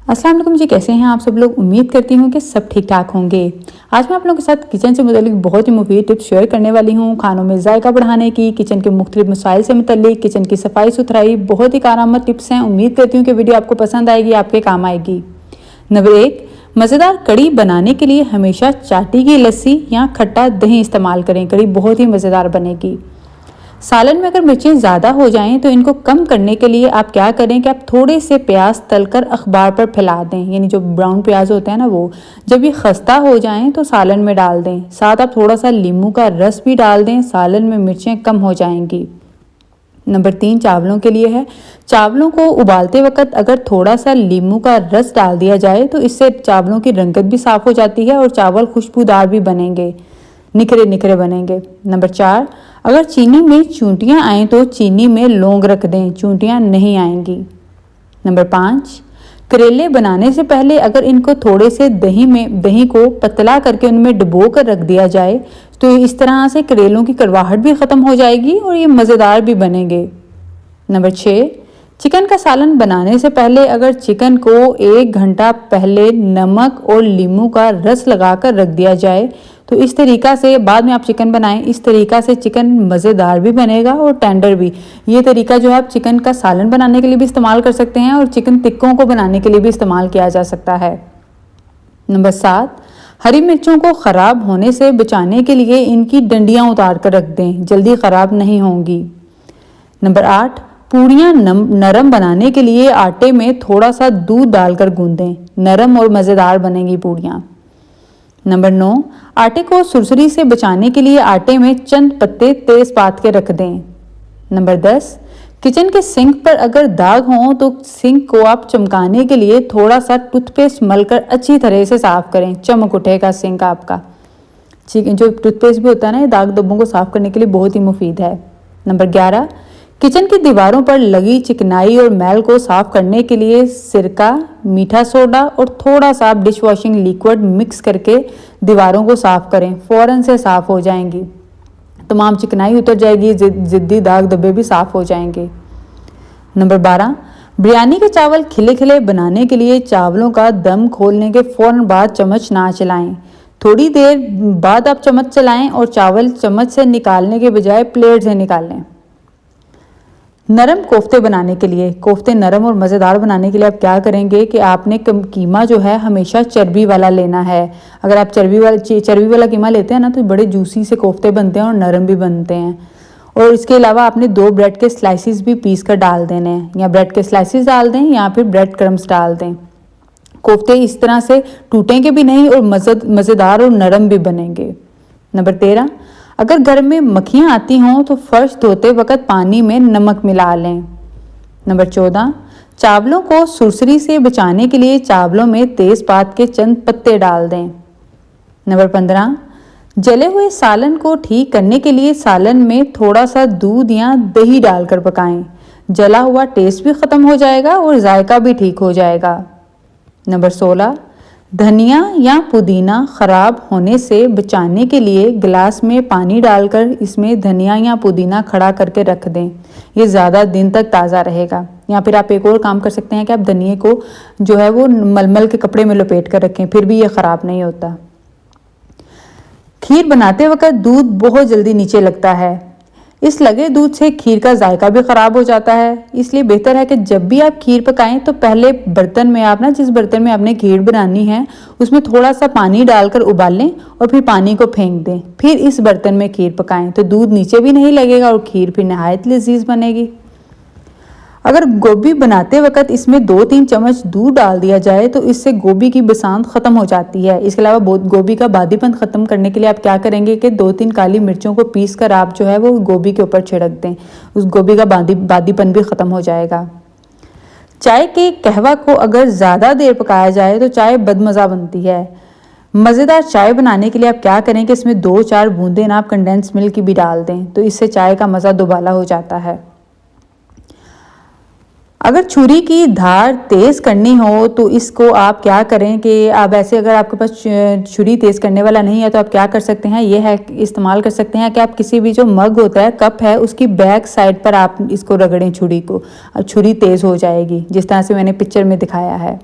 अस्सलाम वालेकुम जी, कैसे हैं आप सब लोग। उम्मीद करती हूँ कि सब ठीक ठाक होंगे। आज मैं आप लोगों के साथ किचन से मुतालिक बहुत ही मुफीद टिप्स शेयर करने वाली हूँ। खानों में जायका बढ़ाने की, किचन के मुख्तलिफ मसाइल से मुतालिक, किचन की सफाई सुथराई, बहुत ही कारआमद टिप्स हैं। उम्मीद करती हूँ कि वीडियो आपको पसंद आएगी, आपके काम आएगी। नंबर 1, मज़ेदार कड़ी बनाने के लिए हमेशा चाटी की लस्सी या खट्टा दही इस्तेमाल करें। कड़ी बहुत ही मज़ेदार बनेगी। सालन में अगर मिर्चें ज़्यादा हो जाएं तो इनको कम करने के लिए आप क्या करें कि आप थोड़े से प्याज तलकर अखबार पर फैला दें, यानी जो ब्राउन प्याज होते हैं ना, वो जब ये खस्ता हो जाएं तो सालन में डाल दें। साथ आप थोड़ा सा नींबू का रस भी डाल दें, सालन में मिर्चें कम हो जाएंगी। नंबर 3 चावलों के लिए है। चावलों को उबालते वक्त अगर थोड़ा सा नींबू का रस डाल दिया जाए तो इससे चावलों की रंगत भी साफ़ हो जाती है और चावल खुशबूदार भी बनेंगे, निखरे निखरे बनेंगे। नंबर 4, अगर चीनी में चूंटियां आएँ तो चीनी में लौंग रख दें, चूंटियां नहीं आएंगी। नंबर 5, करेले बनाने से पहले अगर इनको थोड़े से दही को पतला करके उनमें डुबो कर रख दिया जाए तो इस तरह से करेलों की कड़वाहट भी ख़त्म हो जाएगी और ये मज़ेदार भी बनेंगे। नंबर 6, चिकन का सालन बनाने से पहले अगर चिकन को 1 घंटा पहले नमक और नींबू का रस लगाकर रख दिया जाए तो इस तरीक़ा से बाद में आप चिकन बनाएं, इस तरीक़ा से चिकन मज़ेदार भी बनेगा और टेंडर भी। ये तरीका जो है आप चिकन का सालन बनाने के लिए भी इस्तेमाल कर सकते हैं और चिकन टिक्कों को बनाने के लिए भी इस्तेमाल किया जा सकता है। नंबर 7, हरी मिर्चों को ख़राब होने से बचाने के लिए इनकी डंडियाँ उतार कर रख दें, जल्दी ख़राब नहीं होंगी। नंबर 8, पूड़ियाँ नरम बनाने के लिए आटे में थोड़ा सा दूध डालकर गूंदें, नरम और मज़ेदार बनेंगी पूड़ियाँ। नंबर 9, आटे को सुरसुरी से बचाने के लिए आटे में चंद पत्ते तेज़पात के रख दें। नंबर 10, किचन के सिंक पर अगर दाग हों तो सिंक को आप चमकाने के लिए थोड़ा सा टूथपेस्ट मलकर अच्छी तरह से साफ़ करें, चमक उठेगा सिंक आपका। जो टूथपेस्ट भी होता है ना, ये दाग धब्बों को साफ़ करने के लिए बहुत ही मुफीद है। नंबर 11, किचन की दीवारों पर लगी चिकनाई और मैल को साफ करने के लिए सिरका, मीठा सोडा और थोड़ा सा डिश वॉशिंग लिक्विड मिक्स करके दीवारों को साफ करें, फ़ौरन से साफ हो जाएंगी, तमाम चिकनाई उतर जाएगी, ज़िद्दी दाग धब्बे भी साफ हो जाएंगे। नंबर 12, बिरयानी के चावल खिले खिले बनाने के लिए चावलों का दम खोलने के फ़ौरन बाद चम्मच ना चलाएं, थोड़ी देर बाद आप चम्मच चलाएं और चावल चम्मच से निकालने के बजाय प्लेट से निकालें। नरम कोफ्ते बनाने के लिए, कोफ्ते नरम और मज़ेदार बनाने के लिए आप क्या करेंगे कि आपने कीमा जो है हमेशा चर्बी वाला लेना है। अगर आप चर्बी वाला कीमा लेते हैं ना तो बड़े जूसी से कोफ्ते बनते हैं और नरम भी बनते हैं। और इसके अलावा आपने 2 ब्रेड के स्लाइसिस भी पीस कर डाल देने हैं, या ब्रेड के स्लाइसिस डाल दें या फिर ब्रेड क्रम्स डाल दें। कोफ्ते इस तरह से टूटेंगे भी नहीं और मज़ेदार और नरम भी बनेंगे। नंबर 13, अगर घर में मक्खियाँ आती हों तो फर्श धोते वक्त पानी में नमक मिला लें। नंबर 14, चावलों को सुरसरी से बचाने के लिए चावलों में तेज़पात के चंद पत्ते डाल दें। नंबर 15, जले हुए सालन को ठीक करने के लिए सालन में थोड़ा सा दूध या दही डालकर पकाएं, जला हुआ टेस्ट भी ख़त्म हो जाएगा और जायका भी ठीक हो जाएगा। नंबर 16, धनिया या पुदीना ख़राब होने से बचाने के लिए गिलास में पानी डालकर इसमें धनिया या पुदीना खड़ा करके रख दें, ये ज़्यादा दिन तक ताज़ा रहेगा। या फिर आप एक और काम कर सकते हैं कि आप धनिए को जो है वो मलमल के कपड़े में लपेट कर रखें, फिर भी ये ख़राब नहीं होता। खीर बनाते वक्त दूध बहुत जल्दी नीचे लगता है, इस लगे दूध से खीर का जायका भी ख़राब हो जाता है। इसलिए बेहतर है कि जब भी आप खीर पकाएं तो पहले बर्तन में आप ना, जिस बर्तन में आपने खीर बनानी है उसमें थोड़ा सा पानी डालकर उबालें और फिर पानी को फेंक दें, फिर इस बर्तन में खीर पकाएं तो दूध नीचे भी नहीं लगेगा और खीर फिर नहायत लजीज बनेगी। अगर गोभी बनाते वक्त इसमें 2-3 चम्मच दूध डाल दिया जाए तो इससे गोभी की बसांत ख़त्म हो जाती है। इसके अलावा गोभी का बादीपन ख़त्म करने के लिए आप क्या करेंगे कि 2-3 काली मिर्चों को पीस कर आप जो है वो गोभी के ऊपर छिड़क दें, उस गोभी का बादीपन भी ख़त्म हो जाएगा। चाय के कहवा को अगर ज़्यादा देर पकाया जाए तो चाय बदमज़ा बनती है। मज़ेदार चाय बनाने के लिए आप क्या करें कि इसमें 2-4 बूंदें ना आप कंडेंस मिल्क की भी डाल दें, तो इससे चाय का मज़ा दोबाला हो जाता है। अगर छुरी की धार तेज़ करनी हो तो इसको आप क्या करें कि आप ऐसे, अगर आपके पास छुरी तेज़ करने वाला नहीं है तो आप क्या कर सकते हैं, ये है इस्तेमाल कर सकते हैं कि आप किसी भी जो मग होता है, कप है, उसकी बैक साइड पर आप इसको रगड़ें छुरी को, अब छुरी तेज़ हो जाएगी, जिस तरह से मैंने पिक्चर में दिखाया है।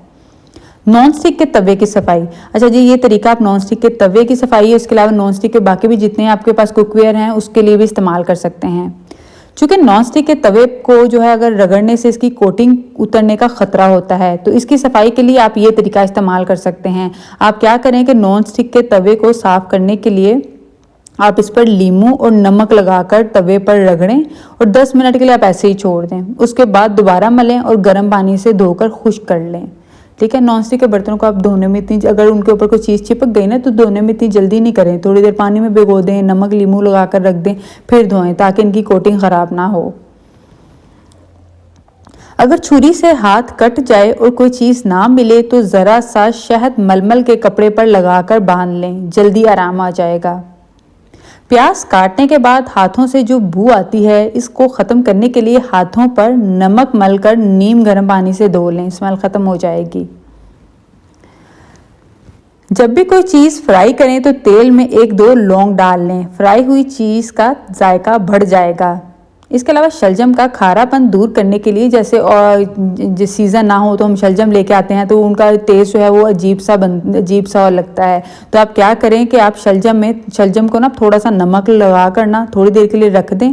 नॉन स्टिक के तवे की सफाई। अच्छा जी, ये तरीका आप नॉन स्टिक के तवे की सफाई है, इसके अलावा नॉन स्टिक के बाकी भी जितने आपके पास कुकवेयर हैं उसके लिए भी इस्तेमाल कर सकते हैं। चूंकि नॉन स्टिक के तवे को जो है अगर रगड़ने से इसकी कोटिंग उतरने का खतरा होता है, तो इसकी सफाई के लिए आप ये तरीका इस्तेमाल कर सकते हैं। आप क्या करें कि नॉन स्टिक के तवे को साफ करने के लिए आप इस पर नींबू और नमक लगाकर तवे पर रगड़ें और 10 मिनट के लिए आप ऐसे ही छोड़ दें। उसके बाद दोबारा मलें और गर्म पानी से धोकर खुश्क कर लें। ठीक है, नॉनस्टिक के बर्तनों को आप धोने में इतनी, अगर उनके ऊपर कोई चीज़ चिपक गई ना तो धोने में इतनी जल्दी नहीं करें। थोड़ी देर पानी में भिगो दें, नमक नींबू लगाकर रख दें, फिर धोएं ताकि इनकी कोटिंग ख़राब ना हो। अगर छुरी से हाथ कट जाए और कोई चीज़ ना मिले तो ज़रा सा शहद मलमल के कपड़े पर लगाकर बांध लें, जल्दी आराम आ जाएगा। प्याज काटने के बाद हाथों से जो बू आती है, इसको ख़त्म करने के लिए हाथों पर नमक मलकर नीम गर्म पानी से धो लें, स्मेल ख़त्म हो जाएगी। जब भी कोई चीज़ फ्राई करें तो तेल में 1-2 लौंग डाल लें, फ्राई हुई चीज़ का जायका बढ़ जाएगा। इसके अलावा शलजम का खारापन दूर करने के लिए, जैसे और जिस सीज़न ना हो तो हम शलजम लेके आते हैं तो उनका टेस्ट जो है वो अजीब सा लगता है। तो आप क्या करें कि आप शलजम को ना थोड़ा सा नमक लगा कर ना थोड़ी देर के लिए रख दें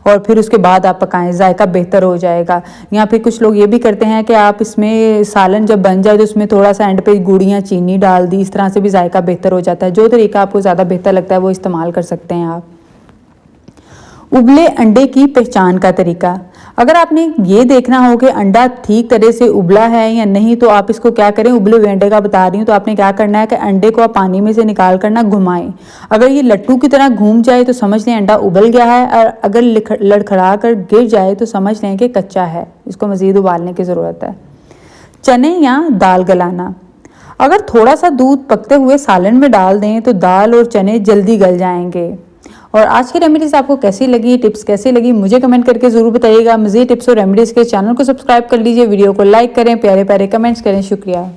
और फिर उसके बाद आप पकाएं, जायका बेहतर हो जाएगा। या फिर कुछ लोग ये भी करते हैं कि आप इसमें सालन जब बन जाए तो उसमें थोड़ा सा एंड पे गुड़ या चीनी डाल दी, इस तरह से भी जायका बेहतर हो जाता है। जो तरीका आपको ज़्यादा बेहतर लगता है वो इस्तेमाल कर सकते हैं आप। उबले अंडे की पहचान का तरीका। अगर आपने ये देखना हो कि अंडा ठीक तरह से उबला है या नहीं, तो आप इसको क्या करें, उबले हुए अंडे का बता रही हूँ, तो आपने क्या करना है कि अंडे को आप पानी में से निकाल कर ना घुमाएं। अगर ये लट्टू की तरह घूम जाए तो समझ लें अंडा उबल गया है, और अगर लड़खड़ा कर गिर जाए तो समझ लें कि कच्चा है, इसको मज़ीद उबालने की ज़रूरत है। चने या दाल गलाना। अगर थोड़ा सा दूध पकते हुए सालन में डाल दें तो दाल और चने जल्दी गल जाएंगे। और आज की रेमेडीज़ आपको कैसी लगी, टिप्स कैसी लगी, मुझे कमेंट करके ज़रूर बताइएगा। मज़ीद टिप्स और रेमेडीज़ के चैनल को सब्सक्राइब कर लीजिए, वीडियो को लाइक करें, प्यारे प्यारे कमेंट्स करें। शुक्रिया।